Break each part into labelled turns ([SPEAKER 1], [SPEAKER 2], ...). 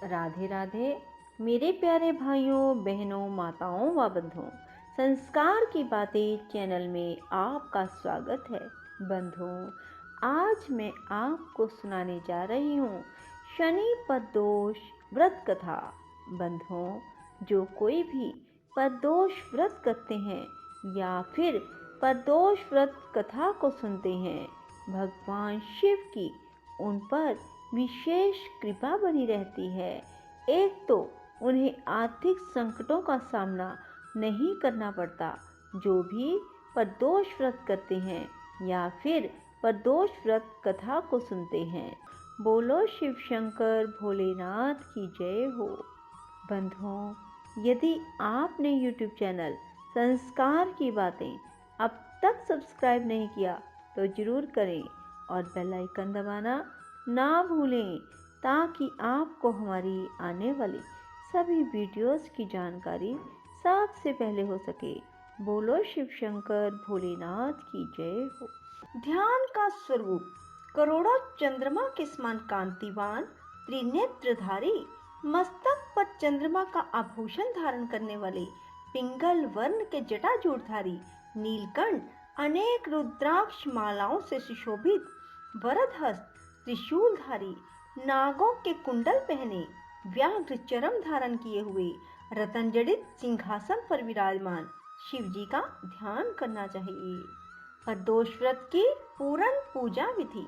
[SPEAKER 1] राधे राधे मेरे प्यारे भाइयों बहनों माताओं व बंधुओं, संस्कार की बातें चैनल में आपका स्वागत है। बंधुओं, आज मैं आपको सुनाने जा रही हूँ शनि प्रदोष व्रत कथा। बंधुओं, जो कोई भी प्रदोष व्रत करते हैं या फिर प्रदोष व्रत कथा को सुनते हैं, भगवान शिव की उन पर विशेष कृपा बनी रहती है। एक तो उन्हें आर्थिक संकटों का सामना नहीं करना पड़ता। जो भी प्रदोष व्रत करते हैं या फिर प्रदोष व्रत कथा को सुनते हैं, बोलो शिव शंकर भोलेनाथ की जय हो। बंधुओं, यदि आपने YouTube चैनल संस्कार की बातें अब तक सब्सक्राइब नहीं किया तो जरूर करें और बेल आइकन दबाना ना भूलें, ताकि आपको हमारी आने वाली सभी वीडियोस की जानकारी सबसे पहले हो सके। बोलो शिव शंकर भोलेनाथ की जय हो। ध्यान का स्वरूप करोड़ों चंद्रमा के समान कांतिवान, त्रिनेत्रधारी, मस्तक पर चंद्रमा का आभूषण धारण करने वाले, पिंगल वर्ण के जटाजूटधारी, नीलकंठ, अनेक रुद्राक्ष मालाओं से सुशोभित, वरदहस्त, त्रिशूलधारी, नागों के कुंडल पहने, व्याघ्र चरम धारण किए हुए, रतन जड़ित सिंहासन पर विराजमान शिव जी का ध्यान करना चाहिए। प्रदोष व्रत की पूर्ण पूजा विधि।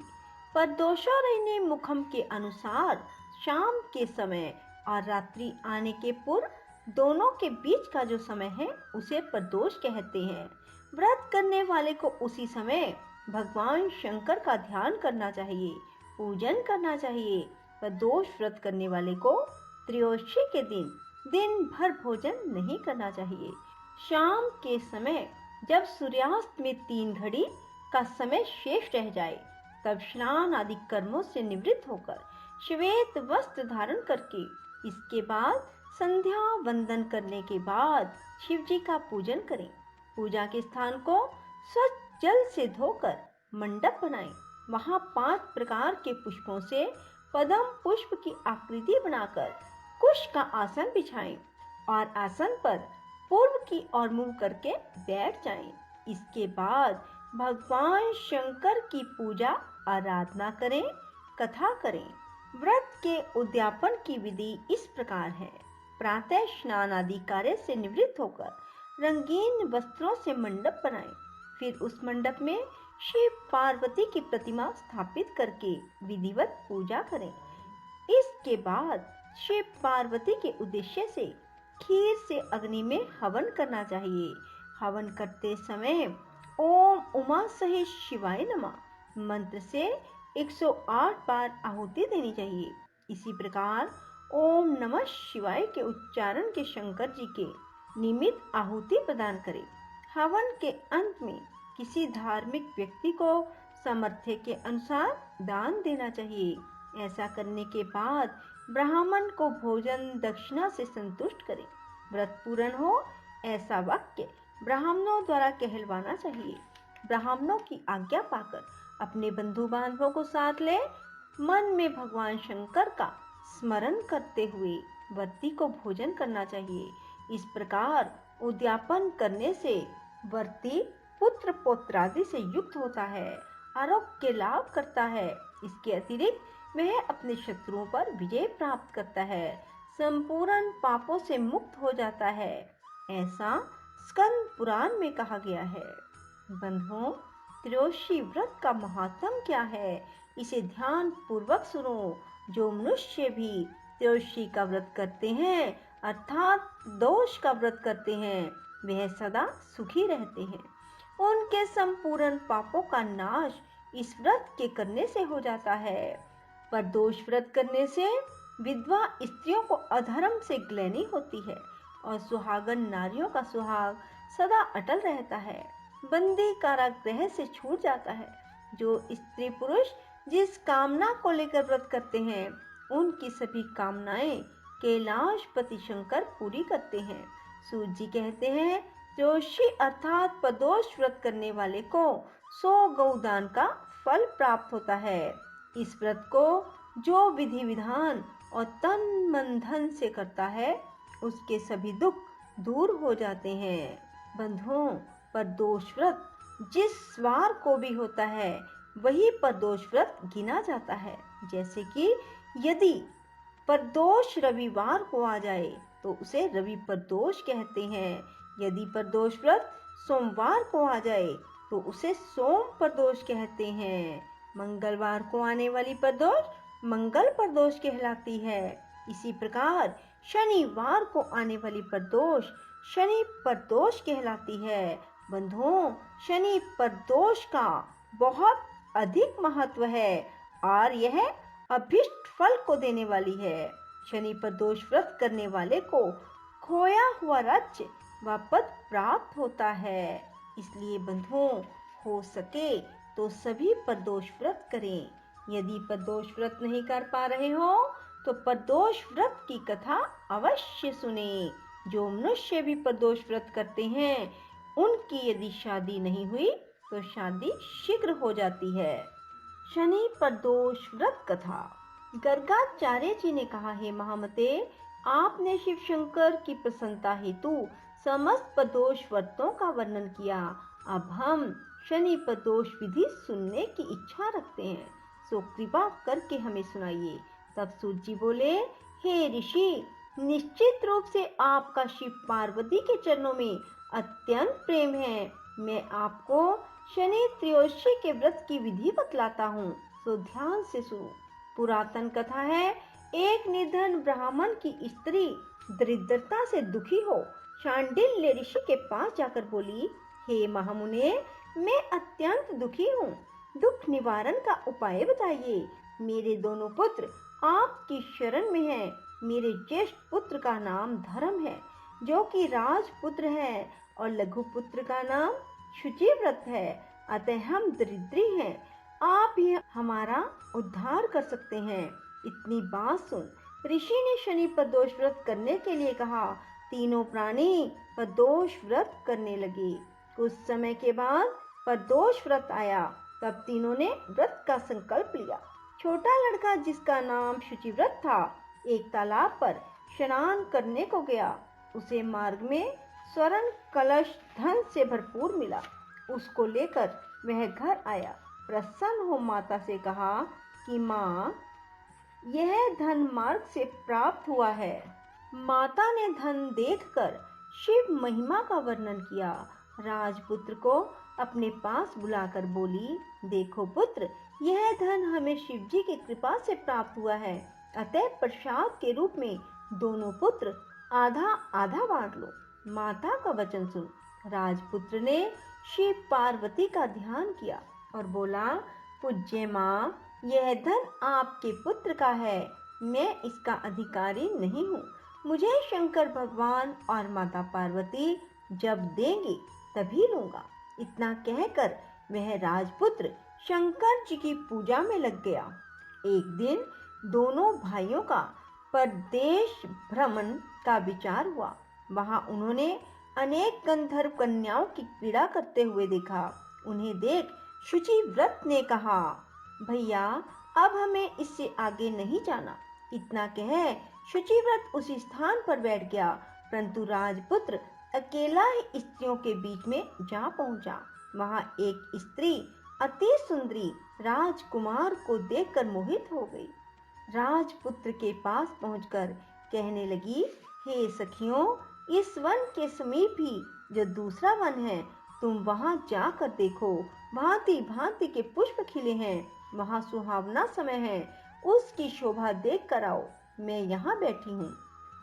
[SPEAKER 1] प्रदोषारण्य मुखम के अनुसार शाम के समय और रात्रि आने के पूर्व दोनों के बीच का जो समय है उसे प्रदोष कहते हैं। व्रत करने वाले को उसी समय भगवान शंकर का ध्यान करना चाहिए, पूजन करना चाहिए। प्रदोष व्रत करने वाले को त्रयोदशी के दिन भर भोजन नहीं करना चाहिए। शाम के समय जब सूर्यास्त में 3 घड़ी का समय शेष रह जाए, तब स्नान आदि कर्मों से निवृत्त होकर श्वेत वस्त्र धारण करके, इसके बाद संध्या वंदन करने के बाद शिव जी का पूजन करें। पूजा के स्थान को स्वच्छ जल से धोकर मंडप बनाएं। वहां 5 प्रकार के पुष्पों से पद्म पुष्प की आकृति बनाकर कुश का आसन बिछाएं और आसन पर पूर्व की ओर मुंह करके बैठ जाएं। इसके बाद भगवान शंकर की पूजा आराधना करें, कथा करें। व्रत के उद्यापन की विधि इस प्रकार है। प्रातः स्नान आदि कार्य से निवृत्त होकर रंगीन वस्त्रों से मंडप बनाएं। फिर उस मंडप में शिव पार्वती की प्रतिमा स्थापित करके विधिवत पूजा करें। इसके बाद शिव पार्वती के उद्देश्य से खीर से अग्नि में हवन करना चाहिए। हवन करते समय ओम उमा सहित शिवाय नमः मंत्र से 108 बार आहुति देनी चाहिए। इसी प्रकार ओम नमः शिवाय के उच्चारण के शंकर जी के निमित्त आहुति प्रदान करें। हवन के अंत में किसी धार्मिक व्यक्ति को सामर्थ्य के अनुसार दान देना चाहिए। ऐसा करने के बाद ब्राह्मण को भोजन दक्षिणा से संतुष्ट करें। व्रत पूर्ण हो ऐसा वाक्य ब्राह्मणों द्वारा कहलवाना चाहिए। ब्राह्मणों की आज्ञा पाकर अपने बंधु बांधवों को साथ ले मन में भगवान शंकर का स्मरण करते हुए व्रती को भोजन करना चाहिए। इस प्रकार उद्यापन करने से व्रती पुत्र पौत्रादि से युक्त होता है, आरोग्य लाभ करता है। इसके अतिरिक्त वह अपने शत्रुओं पर विजय प्राप्त करता है, संपूर्ण पापों से मुक्त हो जाता है। ऐसा स्कंद पुराण में कहा गया है। बंधुओं, त्रयोदशी व्रत का महात्म क्या है, इसे ध्यान पूर्वक सुनो। जो मनुष्य भी त्रयोदशी का व्रत करते हैं, अर्थात दोष का व्रत करते हैं, वह सदा सुखी रहते हैं। उनके संपूर्ण पापों का नाश इस व्रत के करने से हो जाता है। पर दोष व्रत करने से विधवा स्त्रियों को अधर्म से ग्लैनि होती है और सुहागन नारियों का सुहाग सदा अटल रहता है। बंदी कारागृह से छूट जाता है। जो स्त्री पुरुष जिस कामना को लेकर व्रत करते हैं, उनकी सभी कामनाएं कैलाशपति शंकर पूरी करते हैं। सूत जी कहते हैं, त्रयोदशी अर्थात प्रदोष व्रत करने वाले को 100 गौदान का फल प्राप्त होता है। इस व्रत को जो विधि विधान और तन मन धन से करता है, उसके सभी दुख दूर हो जाते हैं। बंधुओं, प्रदोष व्रत जिस वार को भी होता है वही प्रदोष व्रत गिना जाता है। जैसे कि यदि प्रदोष रविवार को आ जाए तो उसे रवि प्रदोष कहते हैं। यदि प्रदोष व्रत सोमवार को आ जाए तो उसे सोम प्रदोष कहते हैं। मंगलवार को आने वाली प्रदोष मंगल प्रदोष कहलाती है। इसी प्रकार शनिवार को आने वाली प्रदोष शनि प्रदोष कहलाती है। बंधुओं, शनि प्रदोष का बहुत अधिक महत्व है और यह अभीष्ट फल को देने वाली है। शनि प्रदोष व्रत करने वाले को खोया हुआ राज्य वापस प्राप्त होता है। इसलिए बंधुओं, हो सके तो सभी प्रदोष व्रत करें। यदि प्रदोष व्रत नहीं कर पा रहे हो तो प्रदोष व्रत की कथा अवश्य सुने। जो मनुष्य भी प्रदोष व्रत करते हैं उनकी यदि शादी नहीं हुई तो शादी शीघ्र हो जाती है। शनि प्रदोष व्रत कथा। गर्गाचार्य जी ने कहा, हे महामते, आपने शिव शंकर की प्रसन्नता हेतु समस्त प्रदोष व्रतों का वर्णन किया। अब हम शनि प्रदोष विधि सुनने की इच्छा रखते हैं, सो कृपा करके हमें सुनाइए। तब सूत जी बोले, हे ऋषि, निश्चित रूप से आपका शिव पार्वती के चरणों में अत्यंत प्रेम है। मैं आपको शनि त्रयोदशी के व्रत की विधि बतलाता हूँ, सो ध्यान से सुनो। पुरातन कथा है, एक निर्धन ब्राह्मण की स्त्री दरिद्रता से दुखी हो शांडिल्य ऋषि के पास जाकर बोली, हे महामुने, मैं अत्यंत दुखी हूँ, दुख निवारण का उपाय बताइए। मेरे दोनों पुत्र आपकी शरण में हैं। मेरे ज्येष्ठ पुत्र का नाम धर्म है, जो कि राजपुत्र है, और लघु पुत्र का नाम शुचिव्रत है। अतः हम दरिद्री हैं, आप ही हमारा उद्धार कर सकते हैं। इतनी बात सुन ऋषि ने शनि प्रदोष व्रत करने के लिए कहा। तीनों प्राणी प्रदोष व्रत करने लगे। कुछ समय के बाद प्रदोष व्रत आया। तब तीनों ने व्रत का संकल्प लिया। छोटा लड़का, जिसका नाम शुचिव्रत था, एक तालाब पर स्नान करने को गया। उसे मार्ग में स्वर्ण कलश धन से भरपूर मिला। उसको लेकर वह घर आया। प्रसन्न हो माता से कहा कि माँ, यह धन मार्ग से प्राप्त हुआ है। माता ने धन देखकर शिव महिमा का वर्णन किया। राजपुत्र को अपने पास बुलाकर बोली, देखो पुत्र, यह धन हमें शिव जी की कृपा से प्राप्त हुआ है। अतः प्रसाद के रूप में दोनों पुत्र आधा आधा बांट लो। माता का वचन सुन राजपुत्र ने शिव पार्वती का ध्यान किया और बोला, पूज्य माँ, यह धन आपके पुत्र का है, मैं इसका अधिकारी नहीं हूँ। मुझे शंकर भगवान और माता पार्वती जब देंगे तभी लूंगा। इतना कहकर वह राजपुत्र शंकर जी की पूजा में लग गया। एक दिन दोनों भाइयों का परदेश भ्रमण का विचार हुआ। वहां उन्होंने अनेक गंधर्व कन्याओं की पीड़ा करते हुए देखा। उन्हें देख शुचिव्रत ने कहा, भैया, अब हमें इससे आगे नहीं जाना। इतना कह शुचिव्रत उसी स्थान पर बैठ गया, परंतु राजपुत्र अकेला ही स्त्रियों के बीच में जा पहुंचा। वहां एक स्त्री अति सुंदरी राजकुमार को देखकर मोहित हो गई। राजपुत्र के पास पहुंचकर कहने लगी, हे सखियों, इस वन के समीप ही जो दूसरा वन है, तुम वहां जाकर देखो। भांति भांति के पुष्प खिले हैं, वहां सुहावना समय है, उसकी शोभा देख कर आओ। मैं यहाँ बैठी हूँ,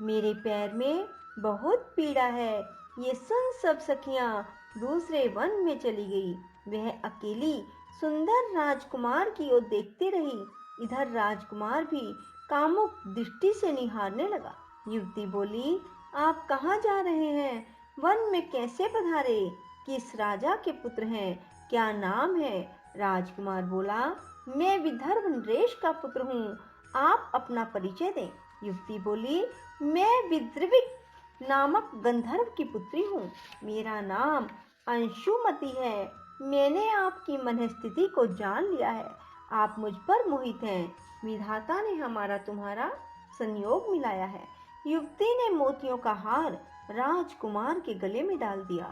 [SPEAKER 1] मेरे पैर में बहुत पीड़ा है। ये सुन सब सखियां दूसरे वन में चली गई। वह अकेली सुंदर राजकुमार की ओर देखती रही। इधर राजकुमार भी कामुक दृष्टि से निहारने लगा। युवती बोली, आप कहाँ जा रहे हैं? वन में कैसे पधारे? किस राजा के पुत्र हैं? क्या नाम है? राजकुमार बोला, मैं विदर्भ नरेश का पुत्र हूँ, आप अपना परिचय दें। युवती बोली, मैं विद्रविक नामक गंधर्व की पुत्री हूँ, मेरा नाम अंशुमति है। मैंने आपकी मनस्थिति को जान लिया है, आप मुझ पर मोहित हैं। विधाता ने हमारा तुम्हारा संयोग मिलाया है। युवती ने मोतियों का हार राजकुमार के गले में डाल दिया।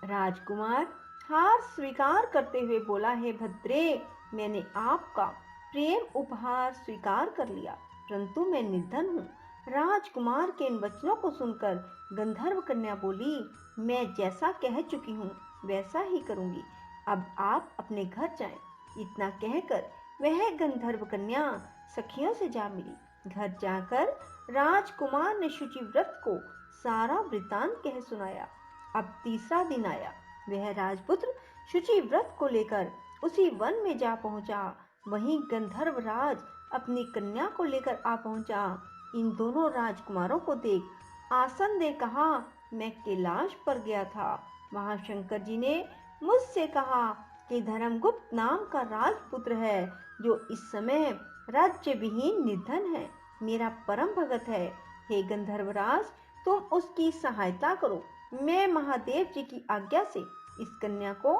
[SPEAKER 1] राजकुमार हार स्वीकार करते हुए बोला, हे भद्रे, मैंने आपका प्रेम उपहार स्वीकार कर लिया, परंतु मैं निर्धन हूँ। राजकुमार के इन वचनों को सुनकर गंधर्व कन्या बोली, मैं जैसा कह चुकी हूँ वैसा ही करूंगी, अब आप अपने घर जाएं। इतना कहकर वह गंधर्व कन्या सखियों से जा मिली। घर जाकर राजकुमार ने शुचिव्रत को सारा वृतांत कह सुनाया। अब तीसरा दिन आया। वह राजपुत्र शुचिव्रत को लेकर उसी वन में जा पहुंचा। वहीं गंधर्व राज अपनी कन्या को लेकर आ पहुंचा। इन दोनों राजकुमारों को देख आसन दे कहा, मैं कैलाश पर गया था। वहां शंकर जी ने मुझसे कहा कि धर्मगुप्त नाम का राजपुत्र है, जो इस समय राज्य विहीन निर्धन है, मेरा परम भगत है। हे गंधर्वराज, तुम उसकी सहायता करो। मैं महादेव जी की आज्ञा से इस कन्या को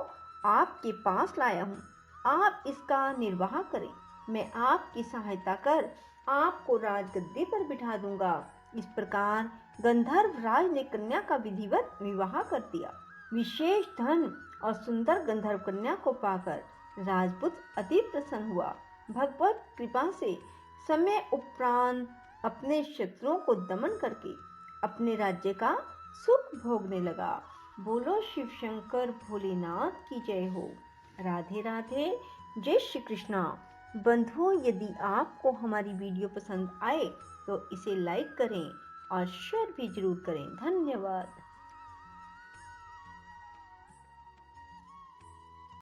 [SPEAKER 1] आपके पास लाया हूँ, आप इसका निर्वाह करें। मैं आपकी सहायता कर आपको राजगद्दी पर बिठा दूंगा। इस प्रकार गंधर्व राज ने कन्या का विधिवत विवाह कर दिया। विशेष धन और सुंदर गंधर्व कन्या को पाकर राजपुत्र अति प्रसन्न हुआ। भगवत कृपा से समय उपरांत अपने शत्रुओं को दमन करके अपने राज्य का सुख भोगने लगा। बोलो शिव शंकर भोलेनाथ की जय हो। राधे राधे, जय श्री कृष्णा। बंधुओं, यदि आपको हमारी वीडियो पसंद आए तो इसे लाइक करें और शेयर भी जरूर करें। धन्यवाद।